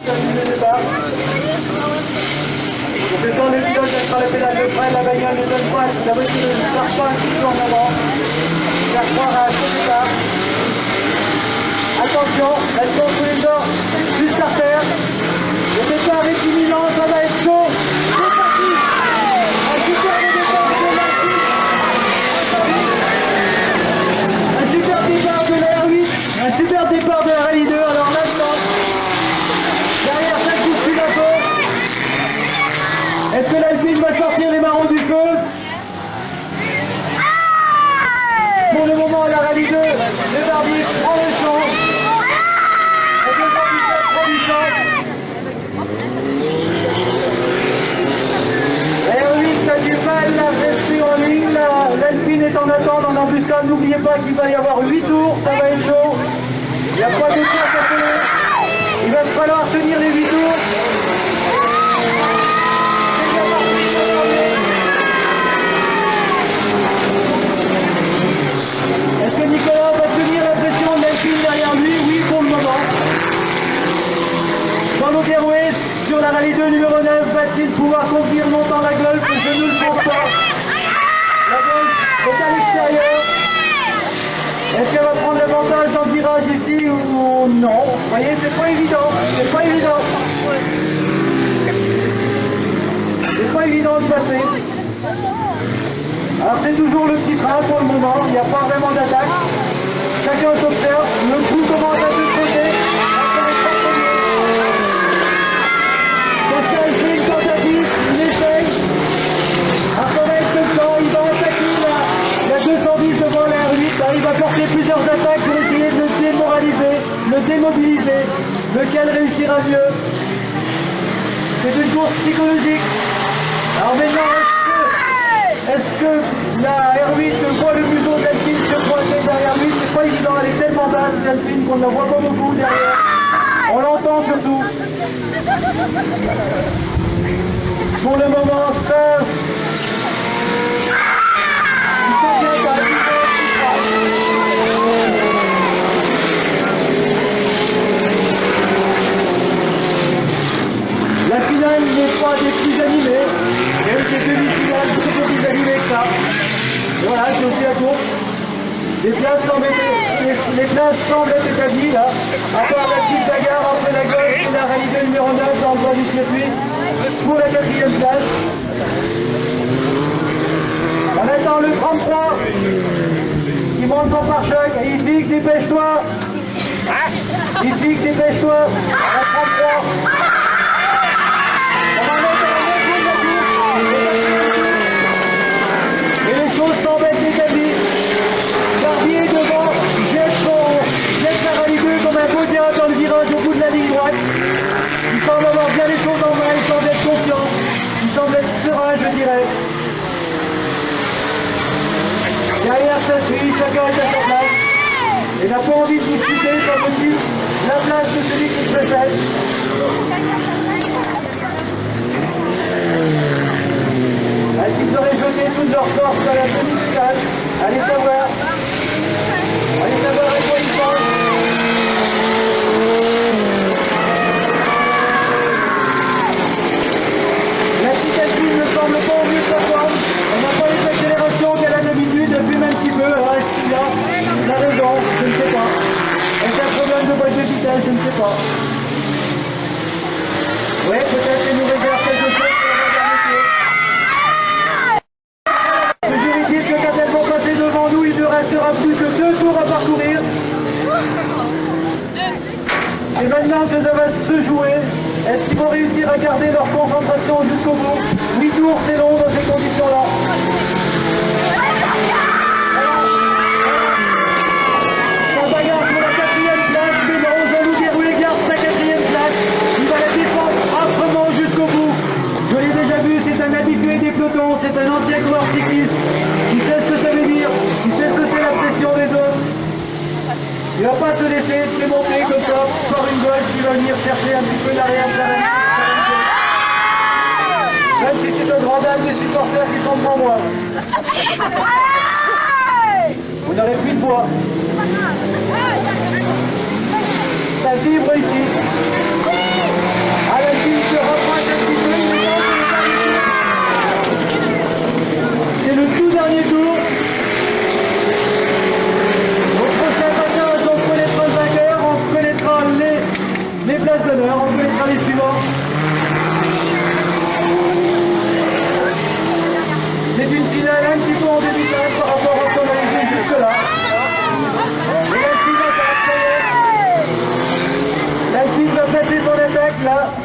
le départ. Donc le temps de pilote d'être à la pédale de frein, la bagnole ne donne pas, la voiture ne marche pas un petit peu en avant. Il va croire à ce départ. Attention, elle tombe tous les bords jusqu'à terre. Le départ est imminent, ça va être chaud. C'est parti. Un super départ de Martin. Un super départ de la R8. Un super départ de la Rallye 2. Alors maintenant, derrière ça bouscule un peu. Est-ce que l'Alpine va sortir les marrons du feu? Pour le moment, la Rallye 2, le Barbier prend le champ. Le deuxième prend du champ. R8 a du mal à rester en ligne. L'Alpine est en attente, en embuscade. N'oubliez pas qu'il va y avoir 8 tours, ça va être chaud. Il n'y a pas de place à faire. Il va falloir tenir les 8 tours. Est-ce que Nicolas va tenir la pression de l'Alpine derrière lui? Oui, pour le moment. Jean-Luc Herouet sur la Rallye 2 numéro 9, va-t-il pouvoir conduire longtemps la Golf? Je ne le pense pas. La Golf est à l'extérieur. Est-ce qu'elle va prendre l'avantage dans le virage ici ou non? Vous voyez, c'est pas évident. C'est pas évident. C'est pas évident de passer. Alors c'est toujours le petit train pour le moment, il n'y a pas vraiment d'attaque. Chacun s'observe, le coup commence à se creuser. Pascal fait une tentative, il essaye. Alors ça va être comme ça, il va attaquer la 210 devant la R8. Il va porter plusieurs attaques pour essayer de le démoraliser, le démobiliser. Lequel réussira mieux? C'est une course psychologique. Alors maintenant, est-ce que la R8 voit le museau d'Alpine se croiser derrière lui? C'est pas évident, elle est tellement basse d'Alpine qu'on ne la voit pas beaucoup derrière. On l'entend surtout. Pour le moment, ça... Il faut bien qu'Alpine... La finale n'est pas des plus animées. Il y a eu des demi-finales beaucoup plus animées que ça. Et voilà, c'est aussi la course. Les places semblent être établies là. À part la petite bagarre entre la Golf et la Rallye 2 numéro 9 dans le bas du circuit pour la 4e place. On attend le 33 qui monte son pare-choc. Yvick, dépêche-toi. Yvick, dépêche-toi. La 33. Et les choses semblent être établies. Barbier devant jette la Rallye 2 comme un beau diable dans le virage au bout de la ligne droite. Il semble avoir bien les choses en main, il semble être confiant, il semble être serein, je dirais. Derrière ça suit, chacun est à sa place. Il n'a pas envie de discuter, semble-t-il, la place de celui qui précède. Est-ce qu'ils auraient jeté toute leur force à la demi-finale? Allez savoir. Allez savoir à quoi ils pensent. La petite Alpine ne semble pas au mieux de sa forme. On n'a pas les accélérations qu'elle a d'habitude, elle fume un petit peu. Alors est-ce qu'il a raison? Je ne sais pas. Est-ce un problème de boîte de vitesse? Je ne sais pas. Oui, peut-être qu'elle nous réserve quelque chose. Devant nous, il ne restera plus que 2 tours à parcourir. C'est maintenant que ça va se jouer. Est-ce qu'ils vont réussir à garder leur concentration jusqu'au bout? 8 tours, c'est long dans ces conditions-là. Ça bagarre pour la 4e place, mais non, Jean-Luc Herouet garde sa 4e place. Il va la défendre âprement jusqu'au bout. Je l'ai déjà vu, c'est un habitué des pelotons, c'est un ancien coureur cycliste. Il sait ce que ça veut dire, il sait ce que c'est la pression des autres. Il ne va pas se laisser démonter comme ça par une Golf qui va venir chercher un petit peu l'arrière de sa Rallye. Même si c'est un grand dame des supporters qui sont devant moi. Vous n'aurez plus de poids. Ça vibre ici.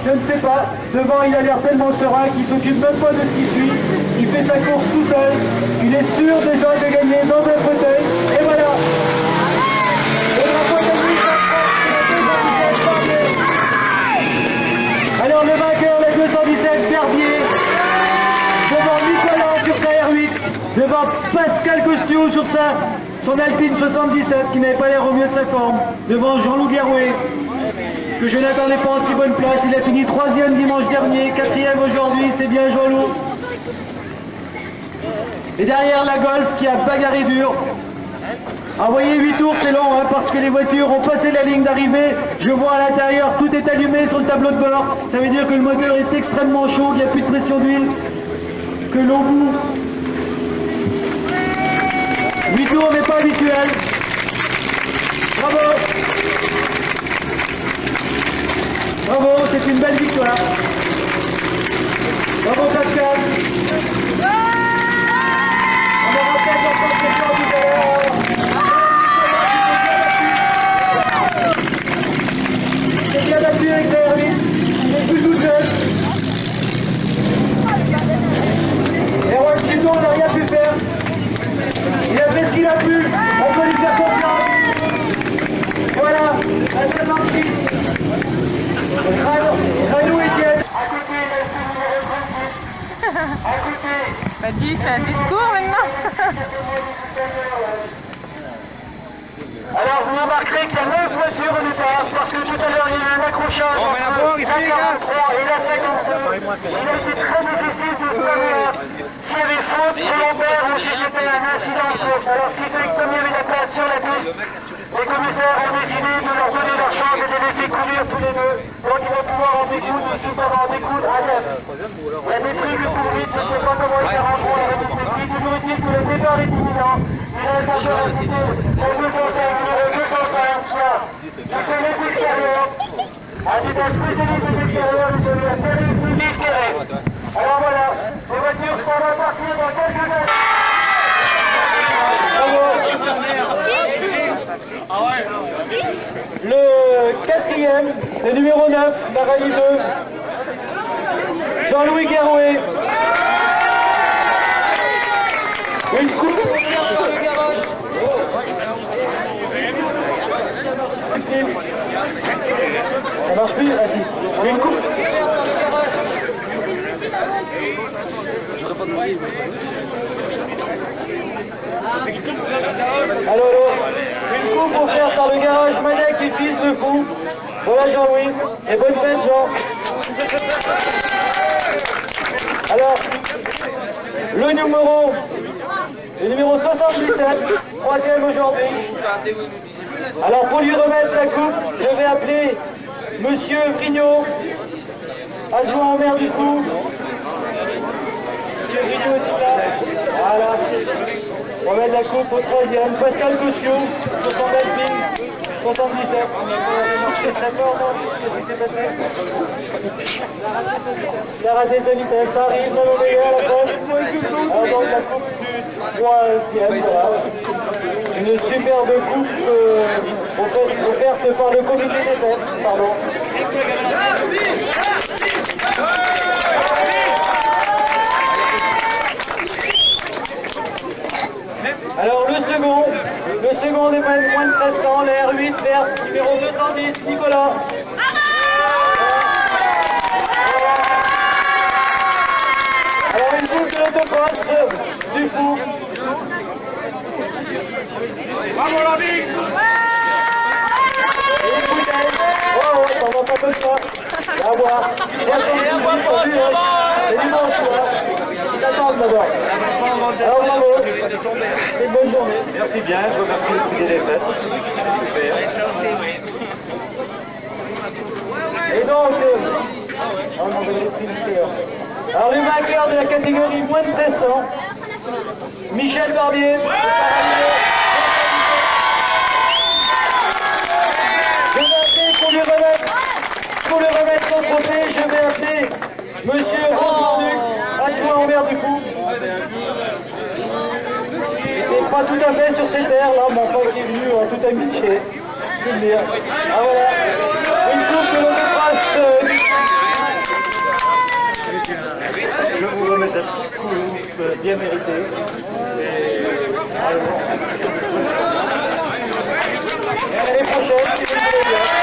je ne sais pas. Devant, il a l'air tellement serein qu'il s'occupe même pas de ce qui suit. Il fait sa course tout seul. Il est sûr déjà de gagner dans un fauteuil. Et voilà. Le drapeau de la alors le vainqueur, la 217, Berbier, devant Nicolas sur sa R8, devant Pascal Costio sur son Alpine 77 qui n'avait pas l'air au mieux de sa forme, devant Jean-Loup Guerouet, que je n'attendais pas en si bonne place. Il a fini 3e dimanche dernier, 4e aujourd'hui, c'est bien Jean-Loup. Et derrière la Golf qui a bagarré dur. Envoyer 8 tours, c'est long hein, parce que les voitures ont passé la ligne d'arrivée. Je vois à l'intérieur, tout est allumé sur le tableau de bord. Ça veut dire que le moteur est extrêmement chaud, qu'il n'y a plus de pression d'huile, que l'eau bout. 8 tours n'est pas habituel. Bravo. Bravo, c'est une belle victoire. Bravo Pascal. On aura peut-être encore question tout à l'heure. C'est bien battu avec sa R8. Il est plus tout jeune. Erwan Sudo n'a rien pu faire. Il a fait ce qu'il a pu. On peut lui faire confiance. Voilà, à 66. Ranou Etienne. Bah dis, il fait un discours maintenant. Alors vous remarquerez qu'il y a 9 voitures au départ, parce que tout à l'heure il y a eu un accrochage entre la 43 et la 52. Il a été très difficile de savoir s'il y avait faute volontaire ou si c'était un incident de faute. Alors ce qui fait que comme il y avait de la place sur la piste, les commissaires ont décidé de leur donner leur chance et de les laisser courir tous les deux. Donc ils vont pouvoir en découdre, ici ça va en découdre à 9. La détrigue pour 8, je ne sais pas comment ils s'arrangeront avec le circuit. Toujours est-il que le départ est imminent. Il a été encore incité au 205. Je fais les extérieurs. Ah, c'est un spécialiste des extérieurs, je lui ai fait l'extérieur. Alors voilà, les voitures sont à partir dans quelques minutes. Le 4e, le numéro 9, la rallye 2, Jean-Louis Guerouet. Une coupe pour faire le garage. Ça marche plus? Ah si. Une coupe. Allô, allô. Une coupe offerte par le garage Manec et fils de fou. Voilà Jean-Louis. Et bonne fête Jean. Alors, le numéro 77, 3e aujourd'hui. Alors pour lui remettre la coupe, je vais appeler Monsieur Vrignot, adjoint au maire du Fou. Monsieur Vrignot est là. Voilà. Remettre la coupe au 3e. Pascal Costio, sur son Alpine 77. D'accord, non? Qu'est-ce qui s'est passé? Il a raté sa vitesse, ça arrive, même au meilleur à la fin. Alors donc la coupe du 3e, voilà. Une superbe coupe offerte par le comité des fêtes, pardon. Alors le second des moins de 1300, la R8 verte, numéro 210, Nicolas. Alors une coupe de l'autocross du Fou. Bravo la vie. Et une bouteille. Oh, ça va pas comme ça. À voir. C'est dimanche soir. Ils attendent d'abord. Alors bravo. C'est une bonne journée. Merci bien, je remercie le comité des fêtes. Super. Et donc, alors le vainqueur de la catégorie moins de 1300, Michel Barbier. Je vais appeler pour lui remettre son trophée, je vais appeler Monsieur Rose-Morduc, adjoint au maire du Fou. C'est pas tout à fait sur ces terres là, mon frère qui est venu en toute amitié. C'est le dire. Ah voilà. Une coupe de l'autocross cette coupe bien méritée. Et à l'année prochaine, si vous le voulez bien.